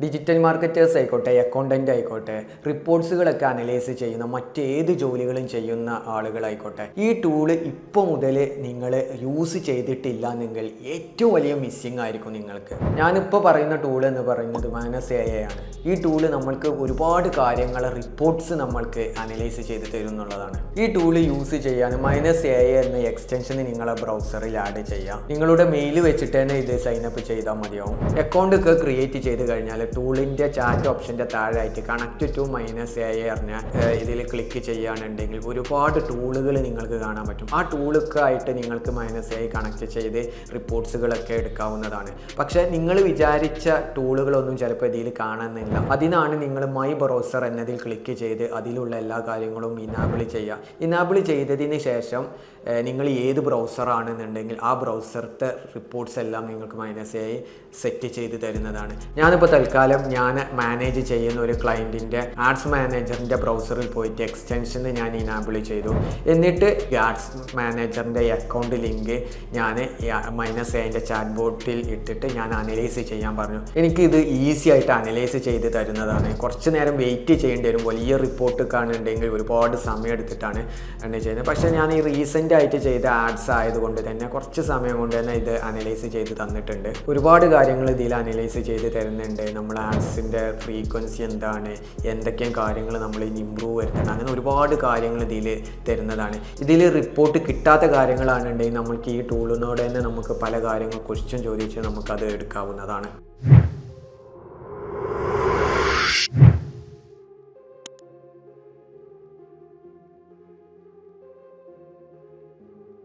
Digital marketers ആയിക്കോട്ടെ, accountant ആയിക്കോട്ടെ, റിപ്പോർട്ട്സുകളൊക്കെ analyse ചെയ്യുന്ന മറ്റേത് ജോലികളും ചെയ്യുന്ന ആളുകളായിക്കോട്ടെ, ഈ ടൂള് ഇപ്പോൾ മുതൽ നിങ്ങൾ യൂസ് ചെയ്തിട്ടില്ല എന്നെങ്കിൽ ഏറ്റവും വലിയ മിസ്സിങ് ആയിരിക്കും നിങ്ങൾക്ക്. ഞാനിപ്പോൾ പറയുന്ന ടൂൾ എന്ന് പറയുന്നത് -AI ആണ്. ഈ ടൂള് നമ്മൾക്ക് ഒരുപാട് കാര്യങ്ങൾ റിപ്പോർട്ട്സ് നമ്മൾക്ക് അനലൈസ് ചെയ്ത് തരും എന്നുള്ളതാണ്. ഈ ടൂള് യൂസ് ചെയ്യാൻ -AI എന്ന എക്സ്റ്റൻഷൻ നിങ്ങളെ ബ്രൗസറിൽ ആഡ് ചെയ്യാം. നിങ്ങളുടെ മെയിൽ വെച്ചിട്ട് തന്നെ ഇത് സൈനപ്പ് ചെയ്താൽ മതിയാവും. അക്കൗണ്ട് ഒക്കെ ക്രിയേറ്റ് ചെയ്ത് കഴിഞ്ഞാൽ ടൂളിൻ്റെ ചാറ്റ് ഓപ്ഷൻ്റെ താഴെയായിട്ട് കണക്ട് ടു -AI പറഞ്ഞ ഇതിൽ ക്ലിക്ക് ചെയ്യുകയാണെന്നുണ്ടെങ്കിൽ ഒരുപാട് ടൂളുകൾ നിങ്ങൾക്ക് കാണാൻ പറ്റും. ആ ടൂളൊക്കെ ആയിട്ട് നിങ്ങൾക്ക് -AI കണക്ട് ചെയ്ത് റിപ്പോർട്ട്സുകളൊക്കെ എടുക്കാവുന്നതാണ്. പക്ഷേ നിങ്ങൾ വിചാരിച്ച ടൂളുകളൊന്നും ചിലപ്പോൾ ഇതിൽ കാണുന്നില്ല. അതിനാണ് നിങ്ങൾ മൈ ബ്രൗസർ എന്നതിൽ ക്ലിക്ക് ചെയ്ത് അതിലുള്ള എല്ലാ കാര്യങ്ങളും ഇനാബിൾ ചെയ്യുക. ഇനാബിൾ ചെയ്തതിന് ശേഷം നിങ്ങൾ ഏത് ബ്രൗസറാണെന്നുണ്ടെങ്കിൽ ആ ബ്രൗസറത്തെ റിപ്പോർട്ട്സ് എല്ലാം നിങ്ങൾക്ക് -AI സെറ്റ് ചെയ്ത് തരുന്നതാണ്. ഞാനിപ്പോൾ തൽക്കാലം ഞാൻ മാനേജ് ചെയ്യുന്ന ഒരു ക്ലയൻറ്റിൻ്റെ ആഡ്സ് മാനേജറിൻ്റെ ബ്രൗസറിൽ പോയിട്ട് എക്സ്റ്റൻഷൻ ഞാൻ ഇനാബിൾ ചെയ്തു. എന്നിട്ട് ആഡ്സ് മാനേജറിൻ്റെ അക്കൗണ്ട് ലിങ്ക് ഞാൻ -AIൻ്റെ ചാറ്റ് ബോട്ടിൽ ഇട്ടിട്ട് ഞാൻ അനലൈസ് ചെയ്യാൻ പറഞ്ഞു. എനിക്കിത് ഈസി ആയിട്ട് അനലൈസ് ചെയ്ത് തരുന്നതാണ്. കുറച്ച് നേരം വെയിറ്റ് ചെയ്യേണ്ടി വരും. വലിയ റിപ്പോർട്ട് കാണുന്നുണ്ടെങ്കിൽ ഒരുപാട് സമയം എടുത്തിട്ടാണ് ചെയ്യുന്നത്. പക്ഷേ ഞാൻ ഈ റീസെൻ്റ് ആയിട്ട് ചെയ്ത ആഡ്സ് ആയതുകൊണ്ട് തന്നെ കുറച്ച് സമയം കൊണ്ട് തന്നെ ഇത് അനലൈസ് ചെയ്ത് തന്നിട്ടുണ്ട്. ഒരുപാട് കാര്യങ്ങൾ ഇതിൽ അനലൈസ് ചെയ്ത് തരുന്നുണ്ട്. നമ്മൾ ആഡ്സിൻ്റെ ഫ്രീക്വൻസി എന്താണ്, എന്തൊക്കെയും കാര്യങ്ങൾ നമ്മൾ ഇനി ഇമ്പ്രൂവ് വരുത്തണം, അങ്ങനെ ഒരുപാട് കാര്യങ്ങൾ ഇതിൽ തരുന്നതാണ്. ഇതിൽ റിപ്പോർട്ട് കിട്ടാത്ത കാര്യങ്ങളാണെന്നുണ്ടെങ്കിൽ നമുക്ക് ഈ ടൂളിനോട് തന്നെ നമുക്ക് പല കാര്യങ്ങൾ ക്വസ്റ്റ്യൻ ചോദിച്ച് നമുക്കത് എടുക്കാവുന്നതാണ്.